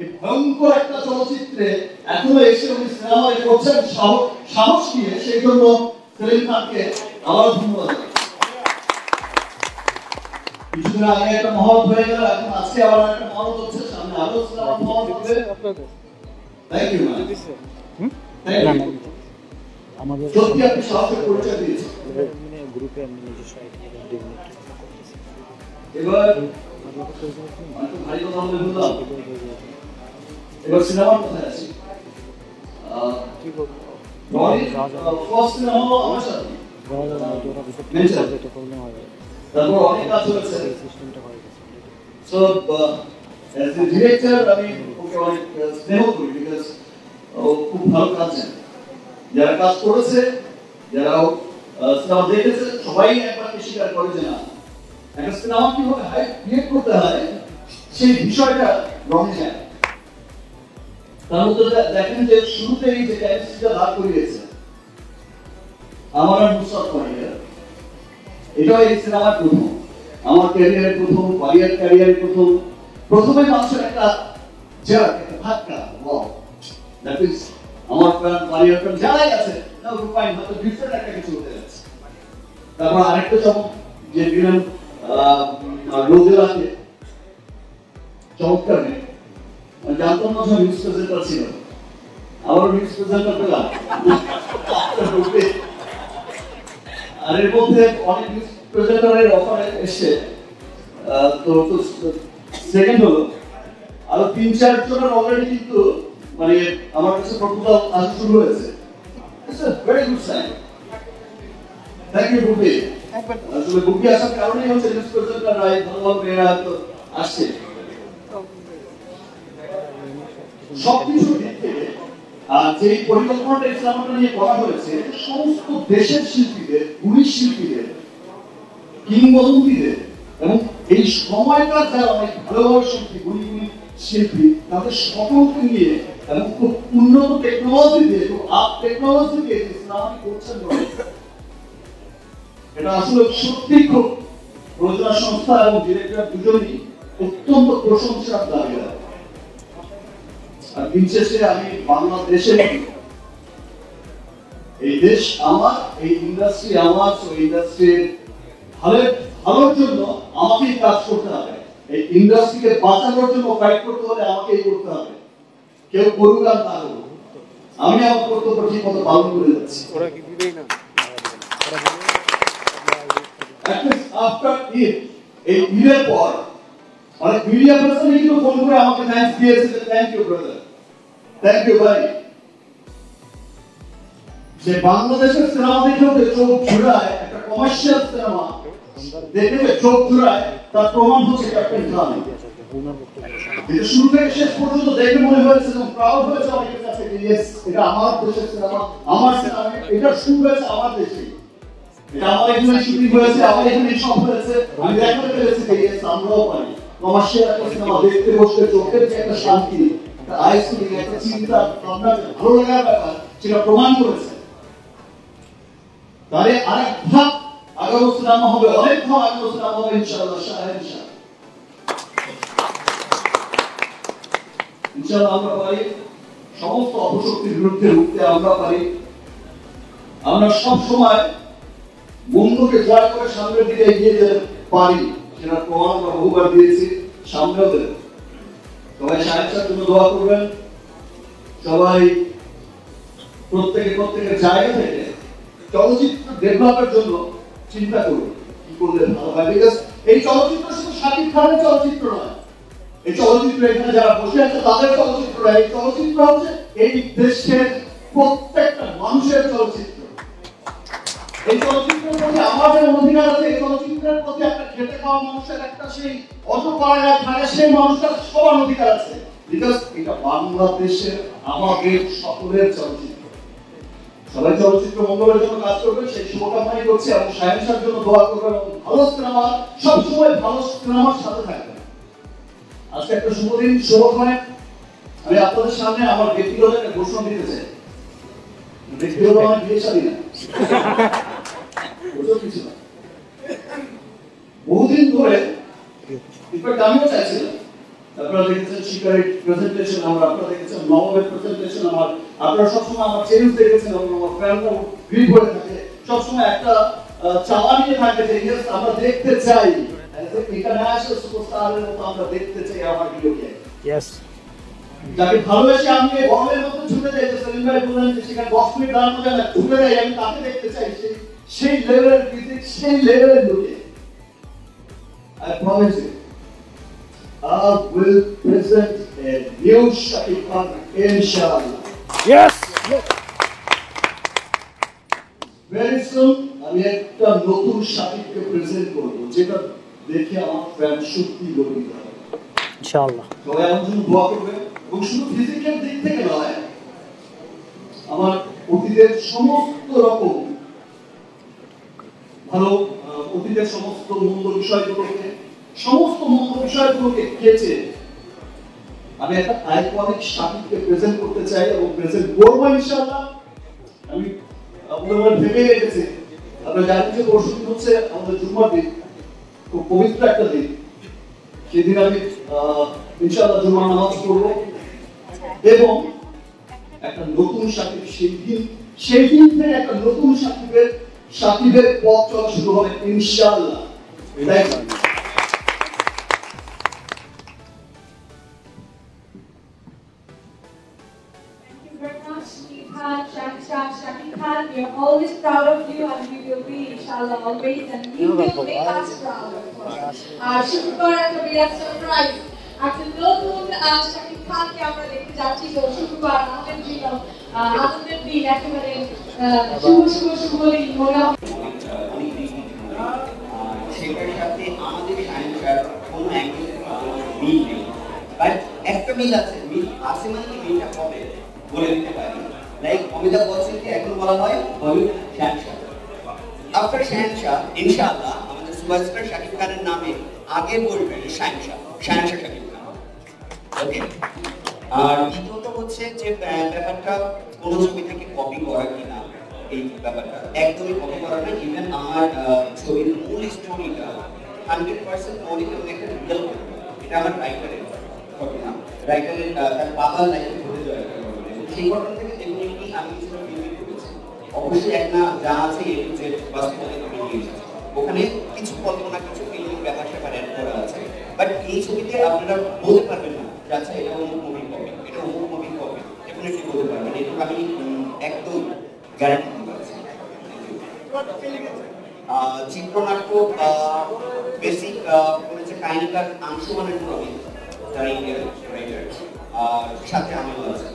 এই ভয়ঙ্কর একটা চলচ্চিত্রে এখনো এসে উনি সিনেমায় করছেন সাহস নিয়ে, সেই জন্য সেলিম খানকে আবার ধন্যবাদ। কিছুদিন আগে একটা মহরত হয়ে গেল, এখন আজকে আবার একটা মহরত হচ্ছে, সামনে আরো সিনেমা মহরত হবে। Thank you ma'am. Thank you. আমাদের সত্যি আপনি সাহসের পরিচয় দিয়েছেন। গ্রুপে আমি নিজস্ব এবার ভারী কথা বলে বললাম, এবার সিনেমার কোথায় আছি? ফার্স্ট সিনেমা আমার সাথে তারপর অনেক কাজ হয়েছে। সো অ্যাজ এ ডিরেক্টর আমি ওকে অনেক স্নেহ করি, বিকজ ও খুব ভালো কাজ জানে। যারা কাজ করেছে, যারা সিনেমা দেখেছে, সবাই একবার স্বীকার করে যে না, একটা সিনেমা কিভাবে হাইপ ক্রিয়েট করতে হয় সেই বিষয়টা রঙে যায়। তার মধ্যে দেখেন যে শুরুতেই যে কেমিস্ট্রিটা দাঁড় করিয়েছে আমার আর নুসরাত ফারিয়ার, এটাও এই সিনেমার প্রথম, আমার ক্যারিয়ারের প্রথম, ফারিয়ার ক্যারিয়ারের প্রথম। প্রথমে মানুষের একটা একটা ধাক্কা, ওয়াও, দ্যাট ইজ আমার প্ল্যান, ফারিয়ার প্ল্যান যারাই আছে না, রূপায়ণ হয়তো ডিফারেন্ট একটা কিছু হতে যাচ্ছে। তারপর আরেকটা চমক যে দিলেন রোদেলাকে, চমৎকার নেই, জানতাম না সব নিউজ প্রেজেন্টার ছিল, আবার নিউজ প্রেজেন্টার পেলাম। আর এর মধ্যে অনেক নিউজ প্রেজেন্টারের অফার এসছে, তো সেকেন্ড হলো আরো ৩-৪ জনের অলরেডি কিন্তু মানে আমার কাছে প্রপোজাল আসা শুরু হয়েছে। It's a very good sign. Thank you Bubi. আসলে বুবি আসার কারণেই হচ্ছে নিউজ প্রেজেন্টার রাই ভালো মেয়েরা তো আসছে। সবকিছু দিক থেকে যে পরিকল্পনাটা ইসলামটা নিয়ে করা হয়েছে, সমস্ত দেশের শিল্পীদের, গুণী শিল্পীদের, কিংবদন্তিদের এবং এই সময়কার যারা অনেক ভালো ভালো শিল্পী, গুণী শিল্পী, তাদের সকলকে নিয়ে এবং খুব উন্নত টেকনোলজি দিয়ে, খুব আপ টেকনোলজি দিয়ে ইসলামী করছেন বলে এটা আসলে সত্যি খুব প্রযোজনা সংস্থা এবং ডিরেক্টর দুজনই অত্যন্ত প্রশংসার দাবিদার। আর দিন শেষে আমি বাংলাদেশের, এই দেশ আমার, এই ইন্ডাস্ট্রি আমার, এই ইন্ডাস্ট্রির ভালোর জন্য আমাকেই কাজ করতে হবে। এই ইন্ডাস্ট্রিকে বাঁচানোর জন্য ফাইট করতে হলে আমাকেই করতে হবে, কেউ করুক আর না করুক, আমি আমার কর্তব্য ঠিক মতো পালন করে যাচ্ছি। আফটার ঈদ, এই ঈদের পর অনেক মিডিয়া পার্সন কিন্তু ফোন করে আমাকে থ্যাঙ্কস দিয়েছে, thank you brother, thank you ভাই। যে বাংলাদেশের সিনেমা দেখেও যে চোখ জুড়ায়, একটা কমার্শিয়াল সিনেমা দেখে চোখ জুড়ায়, তার প্রমাণ হচ্ছে ক্যাপ্টেন খান। এটা শুরু থেকে শেষ পর্যন্ত দেখে মনে হয়েছে এবং প্রাউড হয়েছে অনেকের কাছে যে ইয়েস, এটা আমার দেশের সিনেমা, আমার সিনেমা, এটা শুরু হয়েছে আমার দেশে, এটা আমার এখানে শুটিং হয়েছে, আমার এখানে সব হয়েছে। আমি দেখাতে পেরেছি যে ইয়েস, আমরাও পারি কমার্শিয়াল একটা সিনেমা দেখতে বসলে চোখের যে একটা শান্তি, একটা আইস ফিলিং, একটা চিন্তা, আপনার ভালো লাগার ব্যাপার, সেটা প্রমাণ করেছে। তাহলে আরেক ধাপ আগামী সিনেমা হবে, অনেক ধাপ আগামী সিনেমা হবে ইনশাআল্লাহ, ইনশাআল্লাহ আমরা পারি সমস্ত অপশক্তির বিরুদ্ধে রুখতে, আমরা পারি, আমরা সব সময় বন্ধুকে জয় করে সামনের দিকে এগিয়ে যেতে পারি, সেটা প্রমাণ আমরা বহুবার দিয়েছি, সামনেও দেব। সবাই সাহেবের জন্য দোয়া করবেন, সবাই প্রত্যেকের জায়গা থেকে চলচ্চিত্র ডেভেলপের জন্য চিন্তা করুন কি করলে ভালো হয়। বিকজ এই চলচ্চিত্র শুধু শাকিব খানের চলচ্চিত্র নয়, এই চলচ্চিত্র এখানে যারা বসে আছে তাদের চলচ্চিত্র নয়, এই চলচ্চিত্র হচ্ছে এই দেশের প্রত্যেকটা মানুষের চলচ্চিত্র। এই চলচ্চিত্রের প্রতি আমাদের অধিকার আছে, এই চলচ্চিত্রের প্রতি একটা খেটে খাওয়া মানুষের একটা সেই অটো পাড়ায় থাকে সেই মানুষটার সবার অধিকার আছে। বিকজ এটা বাংলাদেশের আমাদের সকলের চলচ্চিত্র। সবাই চলচ্চিত্র মঙ্গলের জন্য কাজ করবেন সেই শুভকামনাই করছি, এবং সাহেবের জন্য দোয়া করবেন এবং ভালো সিনেমা, সবসময় ভালো সিনেমার সাথে থাকবেন। আজকে একটা শুভ দিন, শুভ সময়। আমি আপনাদের সামনে আমার ব্যক্তিগত একটা ঘোষণা দিতে চাই। ব্যক্তিগত আমার বিয়ে শাদী না, কিছু না, বহুদিন ধরে আমিও চাইছিলাম আপনারা দেখেছেন শিকারের প্রেজেন্টেশন আমার, আপনারা দেখেছেন নবমের প্রেজেন্টেশন আমার, আপনারা সবসময় আমার চেঞ্জ দেখেছেন এবং আমার ফ্যানরা ভিড় করে থাকে, সবসময় একটা চাওয়া নিয়ে থাকে যে ইয়েস আমরা দেখতে চাই ইন্টারন্যাশনাল সুপারস্টারের মতো আমরা দেখতে চাই আমার ভিডিওকে। ইয়েস, যাকে ভালোবেসে আমি এই গরমের মধ্যে ছুটে যাই, যে সেলিম ভাই বললেন যে সেখানে 10 মিনিট দাঁড়ানো যায় না, ছুটে যাই, আমি তাকে দেখতে চাই, সেই লেভেলের ফিজিক্স, সেই লেভেলের লুকে। I promise you, I will present a new Shakib Khan, inshallah. Yes, Very soon, আমি একটা নতুন শাকিবকে প্রেজেন্ট করব, যেটা দেখে আমার ফ্যান সত্যি গর্বিত হবে। ইনশাআল্লাহ। সবাই আমার জন্য দোয়া করবে, এবং শুধু ফিজিক্যাল দিক থেকে নয়, আমার অতীতের সমস্ত রকম ভালো, অতীতের সমস্ত মন্দ বিষয়গুলোকে খেয়েছে আমি একটা আইকনিক শাকিবকে প্রেজেন্ট করতে চাই এবং প্রেজেন্ট করবো ইনশাআল্লাহ। আমি আপনাদের ভেবে রেখেছি, আপনারা জানেন যে পরশুদিন হচ্ছে আমাদের জুম্মার দিন, খুব পবিত্র একটা দিন। সেদিন আমি ইনশাআল্লাহ জুম্মার নামাজ পড়বো এবং একটা নতুন শাকিব, সেই দিন থেকে একটা নতুন শাকিবের পথ চলা শুরু হবে ইনশাআল্লাহ। Shakib Khan, we are always proud of you and we will be inshallah always, and you will make us proud of course. শুক্রবার একটা বিরাট সারপ্রাইজ, একটা নতুন শাকিব খানকে আমরা দেখতে যাচ্ছি। তো শুক্রবার আমাদের জন্য আনন্দের দিন, একেবারে শুভ দিন মনে হয়। সেটার সাথে আমাদের সায়েন্সের কোনো অ্যাঙ্গেল মিল নেই, বাট একটা মিল আছে, মানে কি মিলটা হবে বলে দিতে পারি। লাইক অমিতাভ বচ্চনকে এখন বলা হয় বলিউড শাহেনশাহ। আফটার শাহেনশাহ ইনশাআল্লাহ আমাদের সুপারস্টার শাকিব খানের নামে আগে বলবেন শাহেনশাহ শাকিব খান। ওকে, আর দ্বিতীয়ত হচ্ছে যে ব্যাপারটা কোনো ছবি থেকে কপি করা কিনা, এই ব্যাপারটা একদমই কপি করা না। ইভেন আমার ছবির মূল স্টোরিটা 100% মৌলিক এবং একটা রিয়েল, এটা আমার রাইটারের ঘটনা, রাইটারের তার বাবার লাইফে ঘটে যাওয়া সেই ঘটনা থেকে যেগুলি আমি কিছুটা ফিল্ম করেছি। অবশ্যই একটা যা আছে এটু যে বাস্তবতা ওখানে কিছু কল্পনা, কিছু ফিল্মিং ব্যাপার স্যাপার অ্যাড করা আছে, বাট এই ছবিতে আপনারা বলতে পারবেন না যে আচ্ছা এটা অমুক মুভির কপি, এটা অমুক মুভির কপি, ডেফিনেটলি বলতে পারবেন। এটুকু আমি একদম গ্যারান্টি দিতে পারছি। চিত্রনাট্য বেসিক করেছে কাহিনীকার আংশুমানের প্রবীণ, যারা ইন্ডিয়ান রাইটার, আর সাথে আমিও আছে।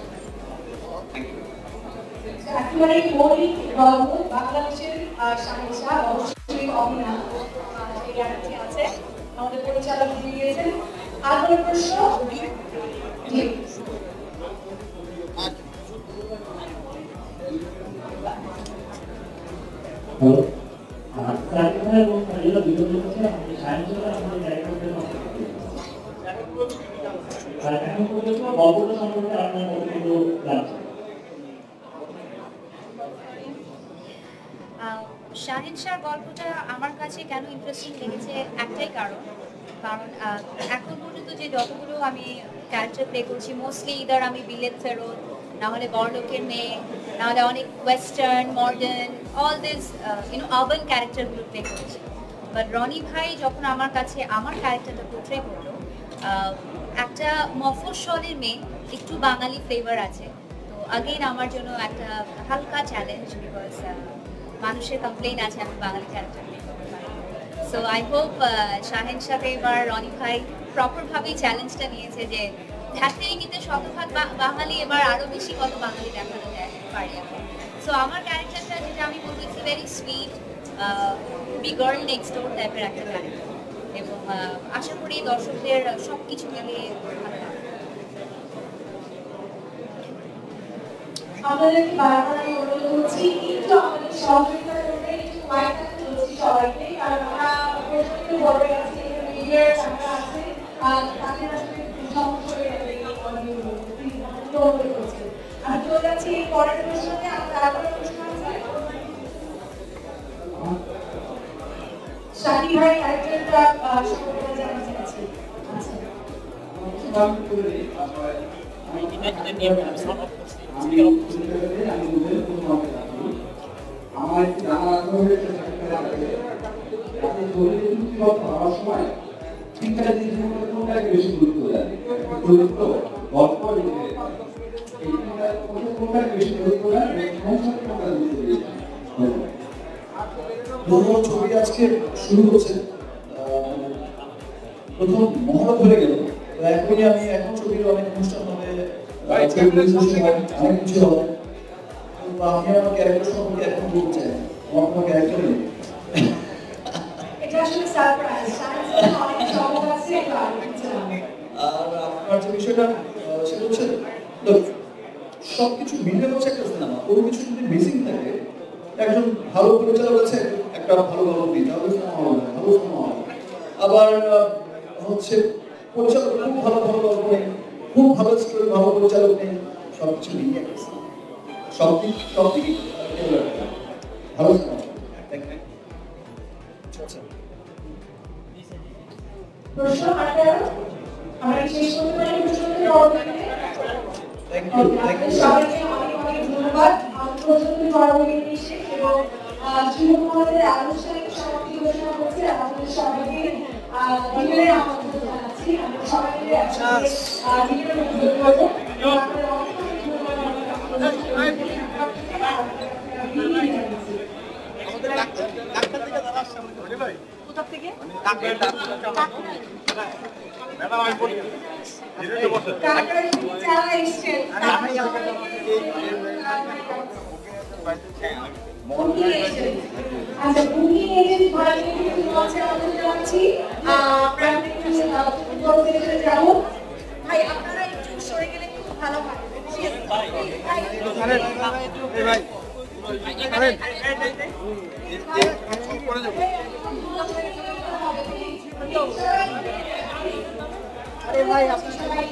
একেবারে মৌলিক গল্প, বাংলাদেশের সাহিত্যা অবশ্যই অভিনয় এই গানটি আছে, আমাদের পরিচালক দিয়ে গিয়েছেন। আর কোনো প্রশ্ন? জি, শাহেনশাহর গল্পটা আমার কাছে কেন ইন্টারেস্টিং লেগেছে একটাই কারণ এখন পর্যন্ত যে যতগুলো আমি ক্যারেক্টার প্লে করছি মোস্টলি ইদার আমি বিলেত ফেরত, না হলে বড়লোকের মেয়ে, না হলে অনেক western modern all this urban ক্যারেক্টারগুলো প্লে করেছি। বাট রনি ভাই যখন আমার কাছে আমার ক্যারেক্টারটা পোট্রে করলো, একটা মফস্বলের মেয়ে, একটু বাঙালি ফ্লেভার আছে, তো আগেইন আমার জন্য একটা হালকা চ্যালেঞ্জ, বিকজ মানুষের কমপ্লেইন আছে আমি বাঙালি ক্যারেক্টার প্লে করতে পারি। সো আই হোপ শাহেনশাহতে এবার রনি ভাই প্রপারভাবেই চ্যালেঞ্জটা নিয়েছে যে ধ্যাত্তেরিকিতে শতভাগ বাঙালি, এবার আরও বেশি কত বাঙালি দেখানো যায় পারি এখন। সো আমার ক্যারেক্টারটা যেটা আমি বলবো it's very sweet B girl next door টাইপের একটা ক্যারেক্টার, এবং আশা করি দর্শকদের সব কিছু মিলিয়ে ভালো লাগবে। আমাদেরকে বারবার আমি অনুরোধ করছি একটু আমাদের সহযোগিতা করতে, একটু মাইক থাকতে বলছি সবাইকে, কারণ আমরা প্রচন্ড বড় আছে, মিডিয়ার আমরা আছে, আর তাদের আসলে সমস্যা হয়ে যাবে এই অডিওগুলো, প্লিজ আমাদেরকে অনুরোধ করছি। আমি চলে যাচ্ছি পরের প্রশ্নে। আমরা আরো প্রশ্ন আছে শাকিব ভাই ক্যারেক্টারটা সম্পর্কে জানতে চাচ্ছি। আচ্ছা, আমার একটি জানার আগ্রহ হয়েছে যাতে দলিলের চুক্তিবদ্ধ হওয়ার সময় তিনটা জিনিসের মধ্যে কোনটাকে বেশি গুরুত্ব দেয়? চরিত্র, গল্প, এই তিনটার মধ্যে কোনটাকে বেশি গুরুত্ব দেয়? সংসারে কোনটা গুরুত্ব দিয়েছে? প্রথম ছবি আজকে শুরু হচ্ছে, প্রথম মহরত হয়ে গেল। এখনই আমি এখন ছবির অনেক অনুষ্ঠান হবে, অনেক কিছু হবে। আমি আমার ক্যারেক্টার সম্পর্কে এখন বলতে চাই, আমার কোনো ক্যারেক্টার নেই। আর আপনার যে বিষয়টা সেটা হচ্ছে সবকিছু মিলে হচ্ছে একটা সিনেমা। কোনো কিছু যদি মিসিং থাকে, একজন ভালো পরিচালক আছে একটা ভালো গল্প দিই, তাহলে সিনেমা হবে না, ভালো সিনেমা হবে। আবার হচ্ছে পরিচালক খুব ভালো ভালো গল্প নেই, খুব ভালো স্টোরি, ভালো পরিচালক নেই, সবকিছু মিলিয়ে একটা সিনেমা। সব দিকে ভালো সিনেমা। প্রশ্ন আমরা শেষ করতে পারি প্রশ্নটি থ্যাংক ইউ। সবাইকে অনেক অনেক ধন্যবাদ। প্রশ্নটি পরবর্তী শেষ এবং যুবকদের আনুষ্ঠানিক সমাপ্তি ঘোষণা করছি। আমাদের সবাইকে ডিনারে আমন্ত্রণ জানাচ্ছি। আমরা সবাইকে ডিনারে উপভোগ করবো। আপনাদের অনেক অনেক ধন্যবাদ। কোথা থেকে? আচ্ছা, বুকিং এজেন্ট যাবো। ভাই আপনারা একটু সরে গেলে খুব ভালো হয়। ভাই আপনি সবাই